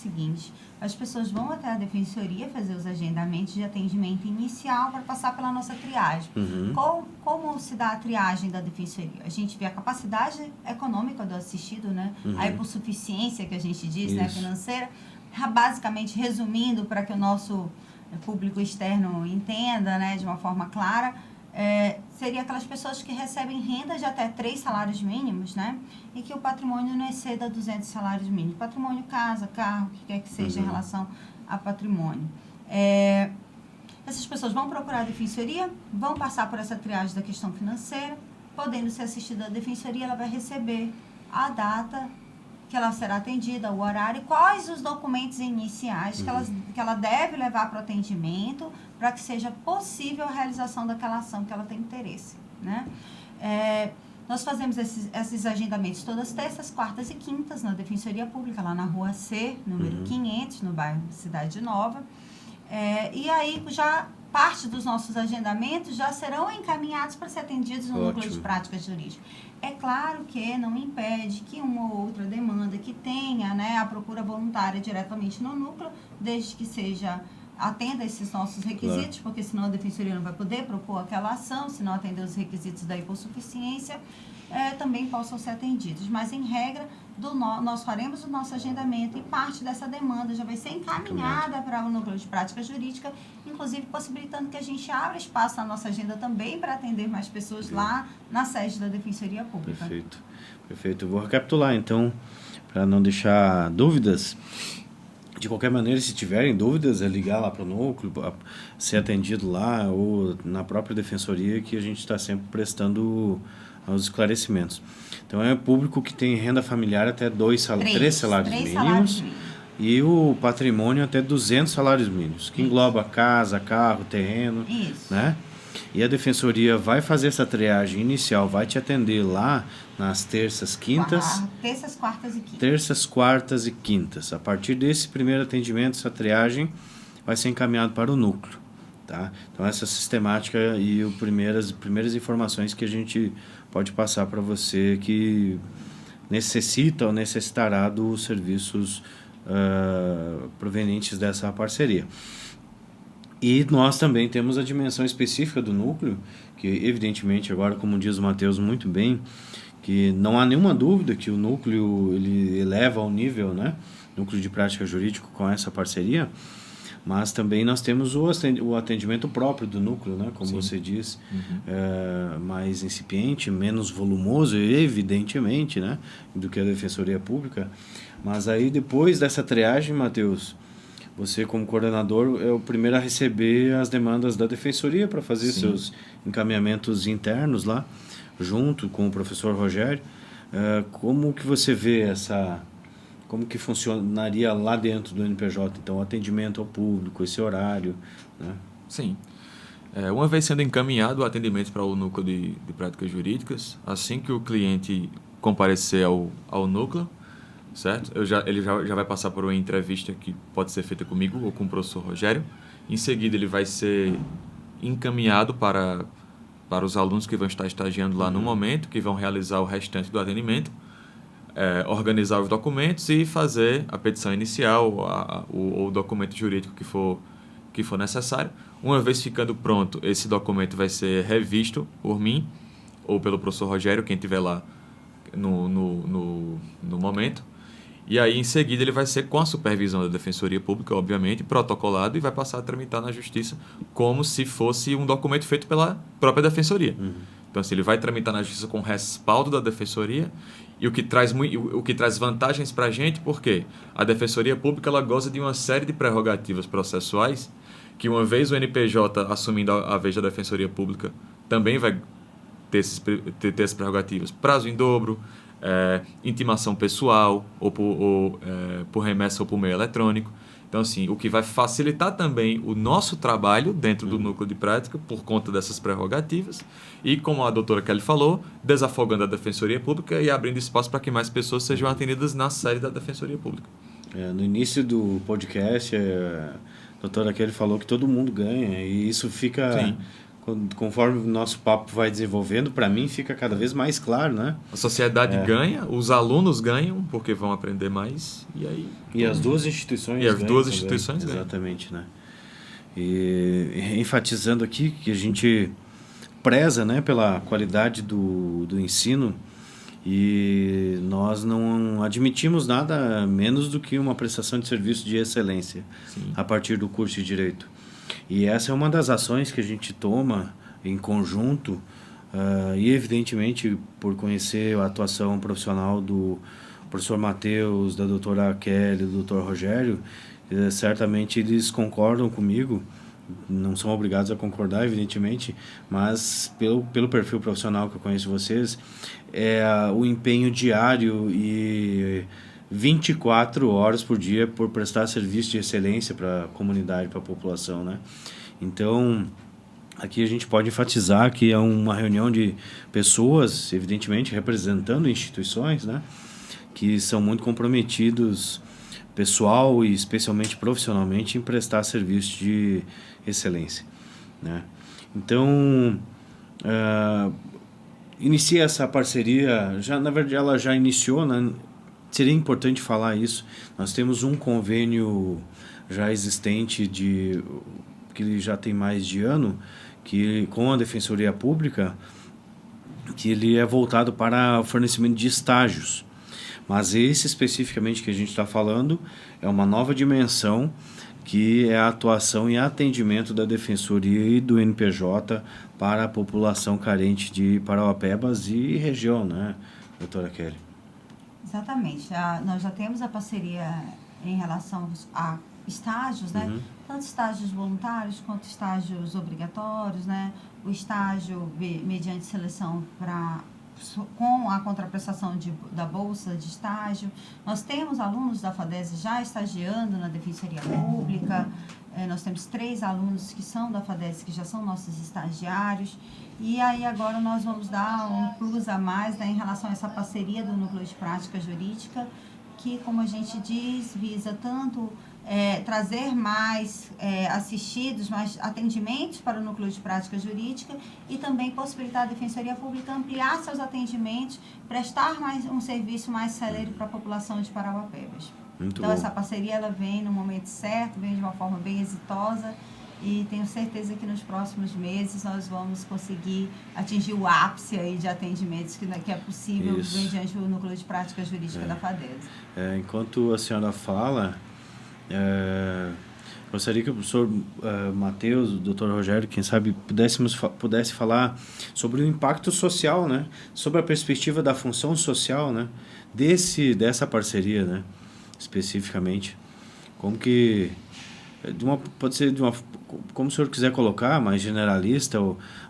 seguinte: as pessoas vão até a defensoria fazer os agendamentos de atendimento inicial para passar pela nossa triagem. Como se dá a triagem da defensoria? A gente vê a capacidade econômica do assistido, né? A hipossuficiência que a gente diz, né, financeira. Basicamente, resumindo, para que o nosso público externo entenda, né, de uma forma clara, seria aquelas pessoas que recebem renda de até 3 salários mínimos, né? E que o patrimônio não exceda 200 salários mínimos. Patrimônio, casa, carro, o que quer que seja em relação a patrimônio. Essas pessoas vão procurar a defensoria, vão passar por essa triagem da questão financeira, podendo ser assistida à defensoria, ela vai receber a data que ela será atendida, o horário, quais os documentos iniciais que ela deve levar para o atendimento, para que seja possível a realização daquela ação que ela tem interesse, né? Nós fazemos esses agendamentos todas terças, quartas e quintas na Defensoria Pública, lá na Rua C, número 500, no bairro Cidade Nova. E aí, já parte dos nossos agendamentos já serão encaminhados para ser atendidos no núcleo de prática jurídica. É claro que não impede que uma ou outra demanda que tenha, né, a procura voluntária diretamente no núcleo, desde que atenda esses nossos requisitos, porque senão a defensoria não vai poder propor aquela ação, se não atender os requisitos da hipossuficiência, também possam ser atendidos. Mas, em regra, nós faremos o nosso agendamento e parte dessa demanda já vai ser encaminhada para o núcleo de prática jurídica, inclusive possibilitando que a gente abra espaço na nossa agenda também para atender mais pessoas lá na sede da Defensoria Pública. Perfeito. Eu vou recapitular, então, para não deixar dúvidas. De qualquer maneira, se tiverem dúvidas, é ligar lá para o núcleo, ser atendido lá ou na própria defensoria, que a gente está sempre prestando os esclarecimentos. Então, é público que tem renda familiar até 3 salários mínimos e o patrimônio até 200 salários mínimos, que engloba casa, carro, terreno, né? E a defensoria vai fazer essa triagem inicial, vai te atender lá nas terças, quintas... Terças, quartas e quintas. A partir desse primeiro atendimento, essa triagem vai ser encaminhado para o núcleo, tá? Então, essa sistemática e primeiras informações que a gente pode passar para você que necessita ou necessitará dos serviços provenientes dessa parceria. E nós também temos a dimensão específica do núcleo, que evidentemente agora, como diz o Matheus muito bem, que não há nenhuma dúvida que o núcleo ele eleva ao nível, né, núcleo de prática jurídica com essa parceria, mas também nós temos o atendimento próprio do núcleo, né, como você diz, mais incipiente, menos volumoso, evidentemente, né, do que a Defensoria Pública. Mas aí depois dessa triagem, Matheus, você, como coordenador, é o primeiro a receber as demandas da defensoria para fazer seus encaminhamentos internos lá, junto com o professor Rogério. Como que você vê como que funcionaria lá dentro do NPJ, então, o atendimento ao público, esse horário, né? Sim. Uma vez sendo encaminhado o atendimento para o núcleo de práticas jurídicas, assim que o cliente comparecer ao núcleo, certo? Ele já vai passar por uma entrevista que pode ser feita comigo ou com o professor Rogério. Em seguida, ele vai ser encaminhado para os alunos que vão estar estagiando lá no momento, que vão realizar o restante do atendimento, organizar os documentos e fazer a petição inicial, o documento jurídico que for necessário. Uma vez ficando pronto, esse documento vai ser revisto por mim ou pelo professor Rogério, quem estiver lá no momento. E aí, em seguida, ele vai ser com a supervisão da Defensoria Pública, obviamente, protocolado, e vai passar a tramitar na Justiça como se fosse um documento feito pela própria Defensoria. Então, assim, ele vai tramitar na Justiça com respaldo da Defensoria, e o que traz vantagens para a gente, porque a Defensoria Pública ela goza de uma série de prerrogativas processuais, que uma vez o NPJ assumindo a vez da Defensoria Pública, também vai ter essas prerrogativas. Prazo em dobro, intimação pessoal, ou por remessa ou por meio eletrônico. Então, assim, o que vai facilitar também o nosso trabalho dentro do núcleo de prática por conta dessas prerrogativas e, como a doutora Kelly falou, desafogando a Defensoria Pública e abrindo espaço para que mais pessoas sejam atendidas na sede da Defensoria Pública. No início do podcast, a doutora Kelly falou que todo mundo ganha e isso fica conforme o nosso papo vai desenvolvendo, para mim fica cada vez mais claro, né? A sociedade ganha, os alunos ganham, porque vão aprender mais, e aí... E as duas instituições ganham. Exatamente, né? E enfatizando aqui que a gente preza, né, pela qualidade do ensino, e nós não admitimos nada menos do que uma prestação de serviço de excelência. Sim. A partir do curso de Direito. E essa é uma das ações que a gente toma em conjunto, e evidentemente por conhecer a atuação profissional do professor Matheus, da doutora Kelly, do doutor Rogério, certamente eles concordam comigo, não são obrigados a concordar, evidentemente, mas pelo perfil profissional que eu conheço vocês, é o empenho diário e 24 horas por dia por prestar serviço de excelência para a comunidade, para a população, né? Então, aqui a gente pode enfatizar que é uma reunião de pessoas, evidentemente, representando instituições, né? Que são muito comprometidos pessoal e especialmente profissionalmente em prestar serviço de excelência, né? Então, inicia essa parceria, na verdade ela já iniciou, né? Seria importante falar isso. Nós temos um convênio já existente que ele já tem mais de ano, que com a Defensoria Pública, que ele é voltado para o fornecimento de estágios. Mas esse especificamente que a gente está falando é uma nova dimensão, que é a atuação e atendimento da Defensoria e do NPJ para a população carente de Parauapebas e região, né, doutora Kelly? Exatamente. Nós já temos a parceria em relação a estágios, né? Tanto estágios voluntários quanto estágios obrigatórios, né? O estágio mediante seleção com a contraprestação da bolsa de estágio. Nós temos alunos da FADESE já estagiando na Defensoria Pública. Nós temos 3 alunos que são da FADESE, que já são nossos estagiários. E aí agora nós vamos dar um plus a mais, né, em relação a essa parceria do Núcleo de Prática Jurídica, que, como a gente diz, visa tanto trazer mais assistidos, mais atendimentos para o Núcleo de Prática Jurídica e também possibilitar a Defensoria Pública ampliar seus atendimentos, prestar um serviço mais célere para a população de Parauapebas. Então, essa parceria ela vem no momento certo, vem de uma forma bem exitosa, e tenho certeza que nos próximos meses nós vamos conseguir atingir o ápice aí de atendimentos que é possível mediante o Núcleo de Prática Jurídica da FADESE. Enquanto a senhora fala, gostaria que o professor Matheus, o doutor Rogério, quem sabe pudesse falar sobre o impacto social, né? Sobre a perspectiva da função social, né? Dessa parceria, né? Especificamente. Como que... pode ser como o senhor quiser colocar, mais generalista,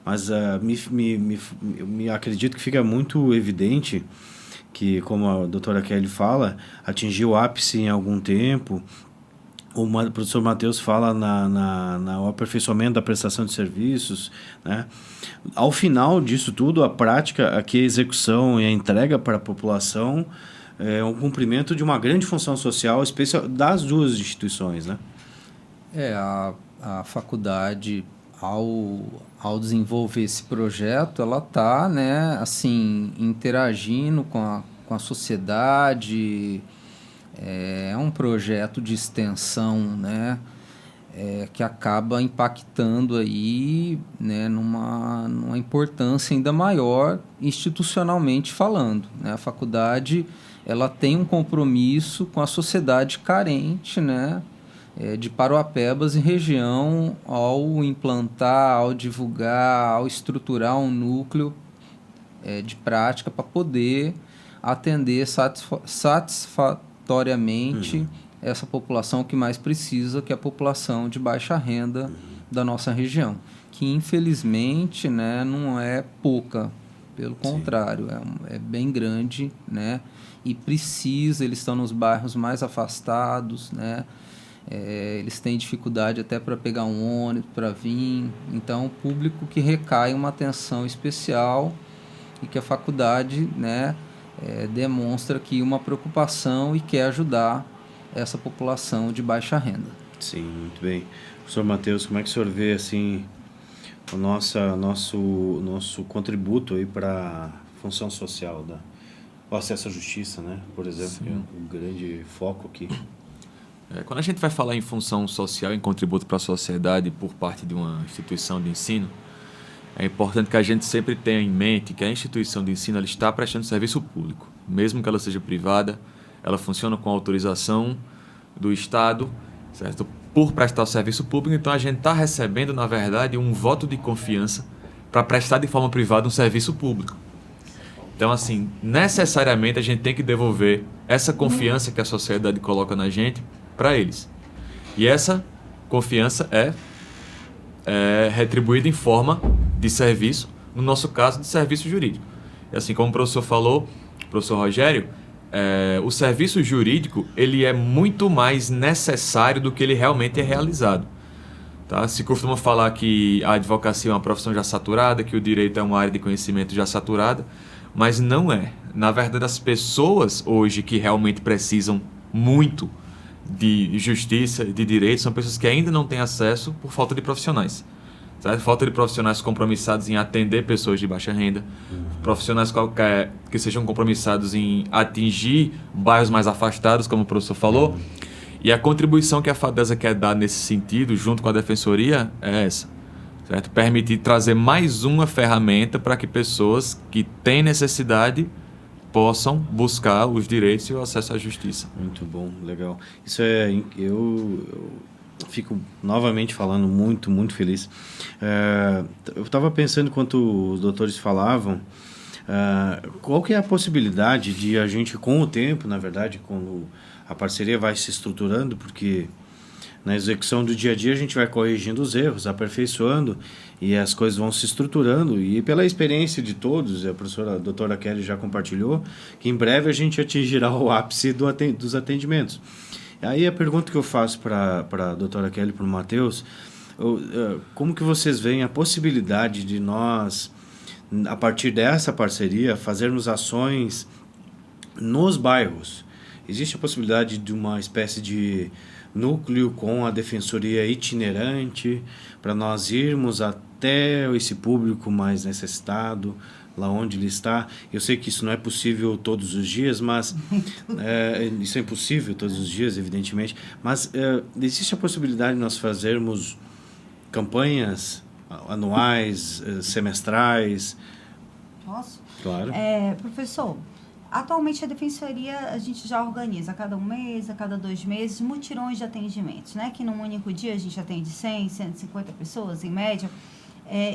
mas me acredito que fica muito evidente que, como a doutora Kelly fala, atingiu o ápice em algum tempo. O professor Matheus fala no aperfeiçoamento da prestação de serviços, né? Ao final disso tudo, a prática, aqui a execução e a entrega para a população é um cumprimento de uma grande função social especial das duas instituições, né? A faculdade, ao desenvolver esse projeto, ela está, né, assim, interagindo com a sociedade. É um projeto de extensão, né, que acaba impactando aí, né, numa importância ainda maior institucionalmente falando, né? A faculdade ela tem um compromisso com a sociedade carente, né, de Parauapebas e região, ao implantar, ao divulgar, ao estruturar um núcleo de prática para poder atender satisfatoriamente essa população que mais precisa, que é a população de baixa renda da nossa região, que infelizmente, né, não é pouca, pelo contrário, é bem grande, né, e eles estão nos bairros mais afastados, né, eles têm dificuldade até para pegar um ônibus, para vir. Então, o público que recai uma atenção especial e que a faculdade, né, demonstra aqui uma preocupação e quer ajudar essa população de baixa renda. Sim, muito bem. Professor Matheus, como é que o senhor vê assim, nosso contributo aí para a função social o acesso à justiça, né? Por exemplo, que é um grande foco aqui. Quando a gente vai falar em função social, em contributo para a sociedade por parte de uma instituição de ensino, é importante que a gente sempre tenha em mente que a instituição de ensino ela está prestando serviço público. Mesmo que ela seja privada, ela funciona com autorização do Estado, certo? Por prestar o serviço público, então a gente está recebendo, na verdade, um voto de confiança para prestar de forma privada um serviço público. Então, assim, necessariamente a gente tem que devolver essa confiança que a sociedade coloca na gente para eles. E essa confiança é retribuída em forma de serviço, no nosso caso, de serviço jurídico. E assim como o professor falou, professor Rogério, o serviço jurídico ele é muito mais necessário do que ele realmente é realizado. Tá? Se costuma falar que a advocacia é uma profissão já saturada, que o direito é uma área de conhecimento já saturada, mas não é. Na verdade, as pessoas hoje que realmente precisam muito de justiça e de direito são pessoas que ainda não têm acesso por falta de profissionais. Certo? Falta de profissionais compromissados em atender pessoas de baixa renda, profissionais que sejam compromissados em atingir bairros mais afastados, como o professor falou. E a contribuição que a FADESA quer dar nesse sentido, junto com a Defensoria, é essa. Certo? Permitir trazer mais uma ferramenta para que pessoas que têm necessidade possam buscar os direitos e o acesso à justiça. Muito bom, legal. Isso eu fico novamente falando muito feliz. Eu estava pensando enquanto os doutores falavam, qual que é a possibilidade de a gente, com o tempo, na verdade, quando a parceria vai se estruturando, porque na execução do dia a dia a gente vai corrigindo os erros, aperfeiçoando e as coisas vão se estruturando. E pela experiência de todos, a doutora Kelly já compartilhou, que em breve a gente atingirá o ápice dos atendimentos. Aí a pergunta que eu faço para a doutora Kelly e para o Matheus, como que vocês veem a possibilidade de nós, a partir dessa parceria, fazermos ações nos bairros? Existe a possibilidade de uma espécie de núcleo com a defensoria itinerante para nós irmos até esse público mais necessitado, lá onde ele está? Eu sei que isso não é possível todos os dias, mas isso é impossível todos os dias, evidentemente, mas existe a possibilidade de nós fazermos campanhas anuais, semestrais? Posso? Claro. Professor, atualmente a Defensoria a gente já organiza a cada um mês, a cada 2 meses, mutirões de atendimentos, né? Que num único dia a gente atende 100, 150 pessoas, em média.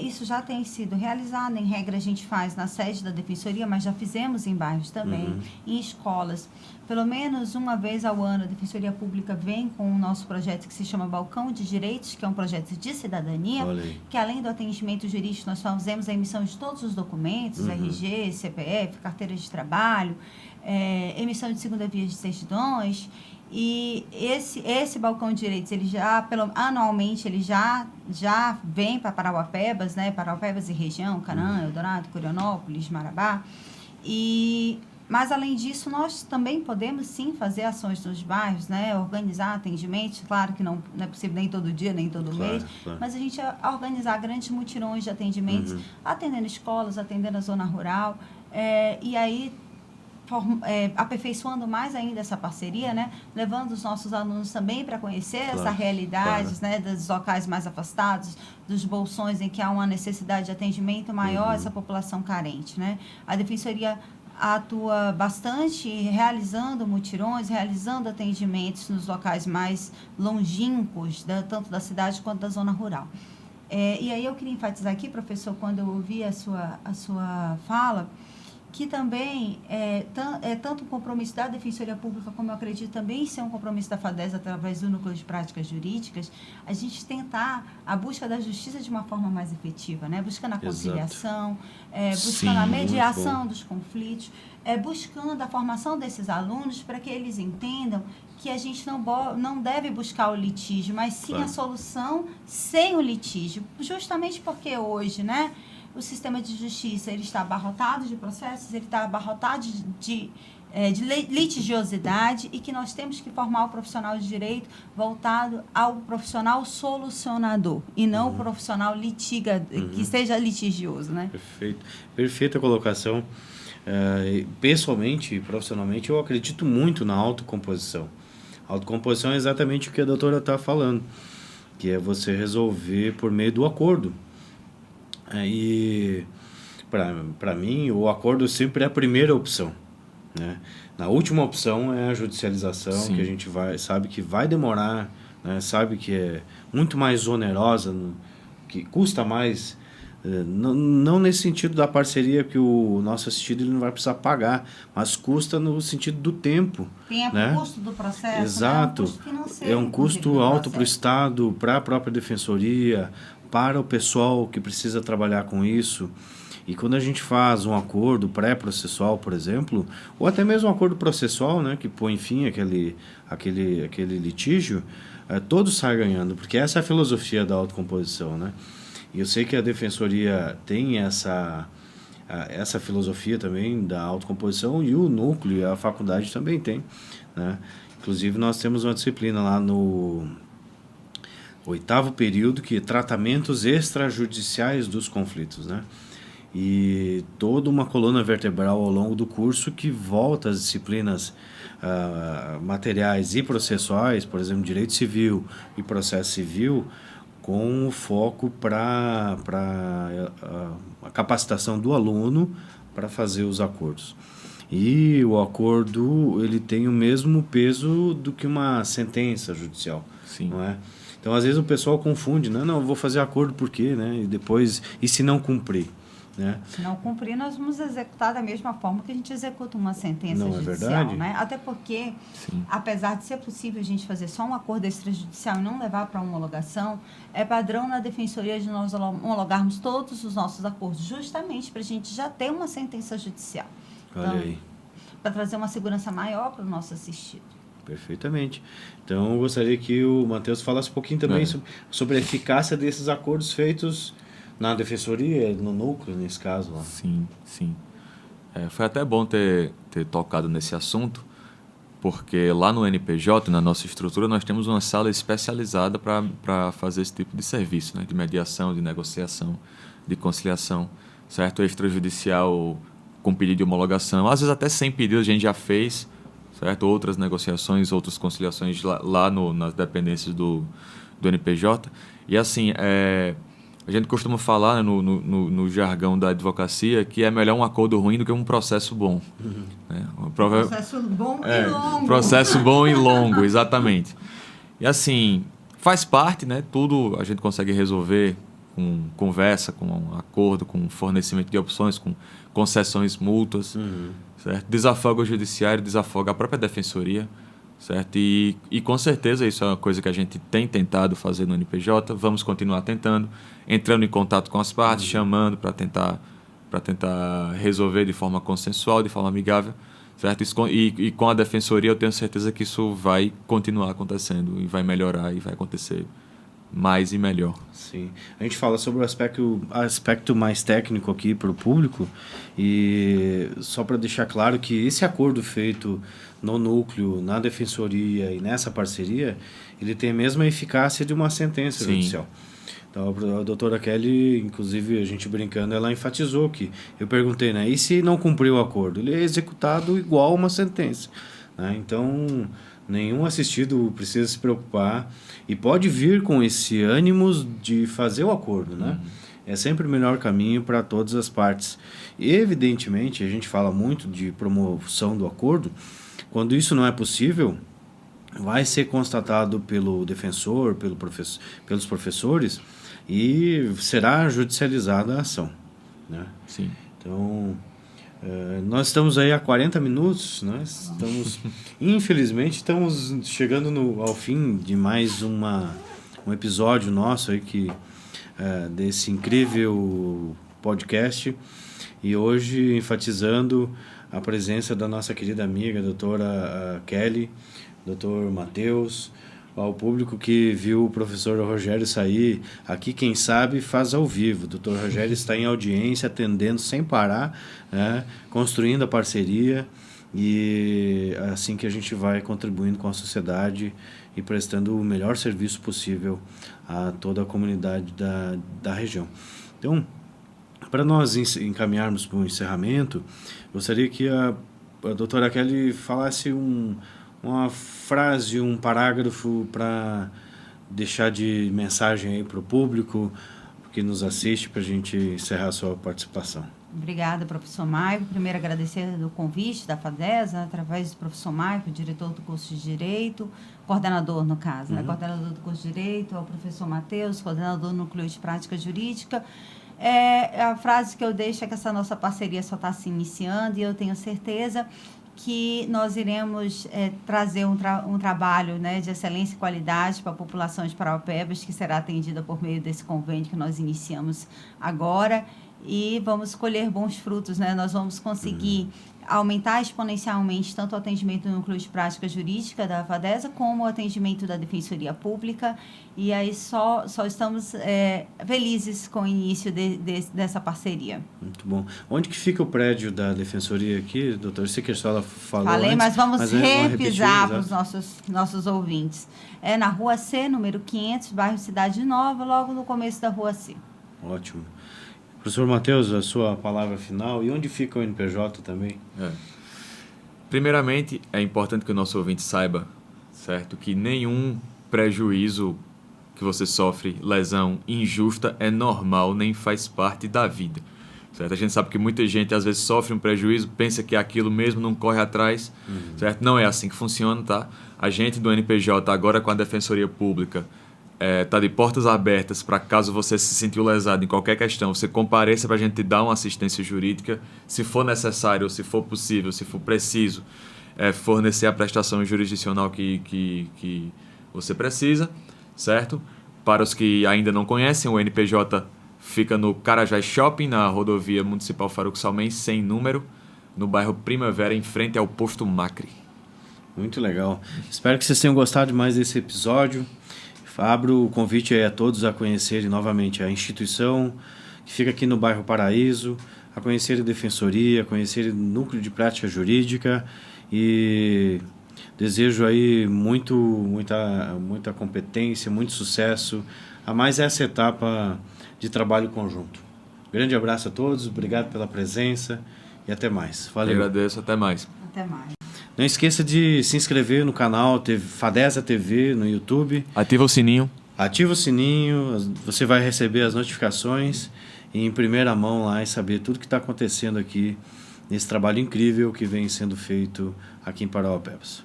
Isso já tem sido realizado, em regra a gente faz na sede da Defensoria, mas já fizemos em bairros também, em escolas. Pelo menos uma vez ao ano a Defensoria Pública vem com o nosso projeto que se chama Balcão de Direitos, que é um projeto de cidadania, que além do atendimento jurídico nós fazemos a emissão de todos os documentos, RG, CPF, carteira de trabalho, emissão de segunda via de certidões. E esse Balcão de Direitos, ele anualmente, ele já vem para Parauapebas, né? Parauapebas e região, Canaã, Eldorado, Curionópolis, Marabá. Mas, além disso, nós também podemos, sim, fazer ações nos bairros, né? Organizar atendimentos. Claro que não é possível nem todo dia, nem todo mês, mas a gente organizar grandes mutirões de atendimentos, atendendo escolas, atendendo a zona rural, e aí aperfeiçoando mais ainda essa parceria, né? Levando os nossos alunos também para conhecer essa realidade, né? Dos locais mais afastados, dos bolsões em que há uma necessidade de atendimento maior a essa população carente, né? A Defensoria atua bastante realizando mutirões, realizando atendimentos nos locais mais longínquos, tanto da cidade quanto da zona rural. E aí eu queria enfatizar aqui, professor, quando eu ouvi a sua fala, que também tanto um compromisso da Defensoria Pública, como eu acredito também ser um compromisso da FADESA através do Núcleo de Práticas Jurídicas, a gente tentar a busca da justiça de uma forma mais efetiva, né? Buscando a conciliação, buscando a mediação dos conflitos, buscando a formação desses alunos para que eles entendam que a gente não deve buscar o litígio, mas sim a solução sem o litígio, justamente porque hoje, né? O sistema de justiça ele está abarrotado de processos, ele está abarrotado de litigiosidade e que nós temos que formar o profissional de direito voltado ao profissional solucionador e não o profissional que seja litigioso, né? Perfeito. Perfeita colocação. Pessoalmente e profissionalmente, eu acredito muito na autocomposição. A autocomposição é exatamente o que a doutora está falando, que é você resolver por meio do acordo. E para mim, o acordo sempre é a primeira opção, né? Na última opção é a judicialização, Sim. que a gente sabe que vai demorar, né? Sabe que é muito mais onerosa, que custa mais, não nesse sentido da parceria que o nosso assistido ele não vai precisar pagar, mas custa no sentido do tempo. Tempo, né? Custo do processo. Exato. Né? É um custo financeiro. É um custo alto para o Estado, para a própria defensoria, para o pessoal que precisa trabalhar com isso. E quando a gente faz um acordo pré-processual, por exemplo, ou até mesmo um acordo processual, né, que põe fim àquele litígio, todos saem ganhando, porque essa é a filosofia da autocomposição, né? E eu sei que a defensoria tem essa filosofia também da autocomposição, e o núcleo e a faculdade também tem, né? Inclusive, nós temos uma disciplina lá no 8º período, que é tratamentos extrajudiciais dos conflitos, né? E toda uma coluna vertebral ao longo do curso que volta às disciplinas materiais e processuais, por exemplo, direito civil e processo civil, com o foco para a capacitação do aluno para fazer os acordos. E o acordo ele tem o mesmo peso do que uma sentença judicial. Sim. Não é? Então, às vezes o pessoal confunde, não, vou fazer acordo por quê? Né? E depois, e se não cumprir? Né? Se não cumprir, nós vamos executar da mesma forma que a gente executa uma sentença judicial. É verdade? Né? Até porque, Sim. apesar de ser possível a gente fazer só um acordo extrajudicial e não levar para homologação, é padrão na defensoria de nós homologarmos todos os nossos acordos, justamente para a gente já ter uma sentença judicial. Olha aí. Para trazer uma segurança maior para o nosso assistido. Perfeitamente. Então, eu gostaria que o Matheus falasse um pouquinho também sobre a eficácia desses acordos feitos na defensoria, no núcleo, nesse caso lá. Sim, sim. Foi até bom ter tocado nesse assunto, porque lá no NPJ, na nossa estrutura, nós temos uma sala especializada para fazer esse tipo de serviço, né? De mediação, de negociação, de conciliação, certo? Extrajudicial com pedido de homologação, às vezes até sem pedido a gente já fez, certo? Outras negociações, outras conciliações lá nas dependências do NPJ. E assim, a gente costuma falar, né, no jargão da advocacia que é melhor um acordo ruim do que um processo bom. Né? Processo bom e longo. Processo bom e longo, exatamente. E assim, faz parte, né? Tudo a gente consegue resolver com conversa, com um acordo, com fornecimento de opções, com concessões mútuas, certo? Desafoga o judiciário, desafoga a própria defensoria, certo? E com certeza isso é uma coisa que a gente tem tentado fazer no NPJ, vamos continuar tentando, entrando em contato com as partes, chamando para tentar resolver de forma consensual, de forma amigável, certo? E com a defensoria eu tenho certeza que isso vai continuar acontecendo e vai melhorar e vai acontecer mais e melhor. Sim. A gente fala sobre o aspecto mais técnico aqui para o público, e só para deixar claro que esse acordo feito no núcleo, na defensoria e nessa parceria, ele tem a mesma eficácia de uma sentença judicial. Então, a doutora Kelly, inclusive, a gente brincando, ela enfatizou que eu perguntei, né, e se não cumprir o acordo? Ele é executado igual uma sentença. Né? Então, nenhum assistido precisa se preocupar e pode vir com esse ânimo de fazer o acordo, né? É sempre o melhor caminho para todas as partes. E, evidentemente, a gente fala muito de promoção do acordo. Quando isso não é possível, vai ser constatado pelo defensor, pelos professores, e será judicializada a ação, né? Sim. Então, nós estamos aí há 40 minutos, né? Infelizmente, estamos chegando ao fim de mais um episódio nosso aí desse incrível podcast, e hoje enfatizando a presença da nossa querida amiga, a doutora Kelly, doutor Matheus, ao público que viu o professor Rogério sair. Aqui, quem sabe, faz ao vivo. O doutor Rogério está em audiência, atendendo sem parar, né? Construindo a parceria. e é assim que a gente vai contribuindo com a sociedade e prestando o melhor serviço possível a toda a comunidade da região. Então, para nós encaminharmos para o encerramento, gostaria que a doutora Kelly falasse uma frase, um parágrafo para deixar de mensagem aí para o público que nos assiste, para a gente encerrar a sua participação. Obrigada, professor Maico. Primeiro, agradecer o convite da FADESA, através do professor Maico, diretor do curso de Direito, coordenador, no caso, né? Coordenador do curso de Direito, ao professor Matheus, coordenador do Núcleo de Prática Jurídica. A frase que eu deixo é que essa nossa parceria só está se iniciando e eu tenho certeza que nós iremos trazer um trabalho, né, de excelência e qualidade para a população de Paraupebas, que será atendida por meio desse convênio que nós iniciamos agora, e vamos colher bons frutos, né? Nós vamos conseguir aumentar exponencialmente tanto o atendimento do Núcleo de Prática Jurídica da FADESA como o atendimento da Defensoria Pública, e aí só estamos felizes com o início dessa parceria. Muito bom. Onde que fica o prédio da Defensoria aqui, doutor? Sei que a senhora falou Falei, antes, mas vamos repisar para repetir, os nossos ouvintes. É na Rua C, número 500, bairro Cidade Nova, logo no começo da Rua C. Ótimo. Professor Matheus, a sua palavra final. E onde fica o NPJ também? Primeiramente, é importante que o nosso ouvinte saiba, certo, que nenhum prejuízo que você sofre, lesão injusta, é normal, nem faz parte da vida. Certo? A gente sabe que muita gente, às vezes, sofre um prejuízo, pensa que é aquilo mesmo, não corre atrás. Certo? Não é assim que funciona, tá? A gente do NPJ, agora com a Defensoria Pública, está de portas abertas para, caso você se sentiu lesado em qualquer questão, você compareça para a gente te dar uma assistência jurídica, se for necessário, se for possível, se for preciso, fornecer a prestação jurisdicional que você precisa, certo? Para os que ainda não conhecem, o NPJ fica no Carajás Shopping, na rodovia municipal Faruco Salmen, sem número, no bairro Primavera, em frente ao posto Macri. Muito legal. Espero que vocês tenham gostado mais desse episódio. Abro o convite a todos a conhecerem novamente a instituição que fica aqui no bairro Paraíso, a conhecer a Defensoria, a conhecer o Núcleo de Prática Jurídica, e desejo aí muita competência, muito sucesso a mais essa etapa de trabalho conjunto. Grande abraço a todos, obrigado pela presença e até mais. Valeu. Eu agradeço, até mais. Até mais. Não esqueça de se inscrever no canal FADESA TV no YouTube. Ativa o sininho. Ativa o sininho, você vai receber as notificações e em primeira mão lá e saber tudo que está acontecendo aqui nesse trabalho incrível que vem sendo feito aqui em Paraupebas.